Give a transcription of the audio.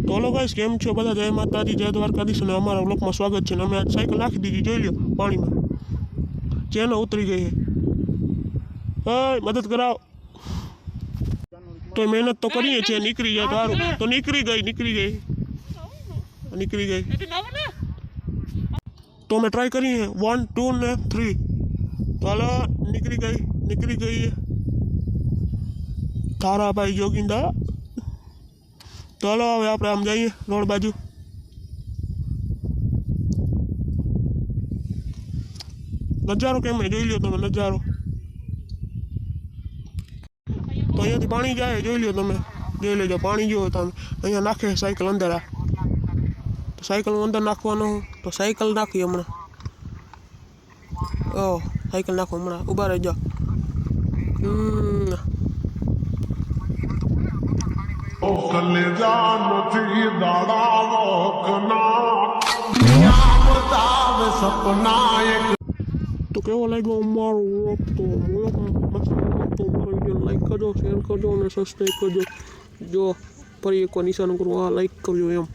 તો hello guys, કેમ છો બધા? જય માતાજી, જય દ્વારકાધીશ અને અમારા બ્લોકમાં સ્વાગત છે. અને અમે આજ સાયકલ નાખી દીધી, જોઈ લો પાણીમાં, ચેનો ઉતરી ગઈ છે. મદદ કરાવો. તો મહેનત તો કરીએ છીએ, નીકળી જાય તો સારું. તો નીકળી ગઈ. તો અમે ટ્રાય કરીએ 1 2 ને 3. તો હાલો, નીકળી ગઈ તારાભાઈ જોગિંદા. તો હાલો હવે આપણે આમ જઈએ રોડ બાજુ. નજારો કેમ જોઈ લો તમે, નજારો તો અહીંયાથી પાણી જાય, જોઈ લો તમે, જોઈ લેજો. પાણી જો તમે અહીંયા નાખે સાયકલ અંદર. આ તો સાયકલ અંદર નાખવાનું, તો સાયકલ નાખી હમણાં. સાયકલ નાખો હમણાં, ઊભા રહેજો. તો કેવો લાગ્યો અમારો વ્લોગ? તો લાઈક કરજો, શેર કરજો અને સબસ્ક્રાઈબ કરજો. જો ફરી એકવાર નિશાન કરવું, લાઈક કરજો એમ.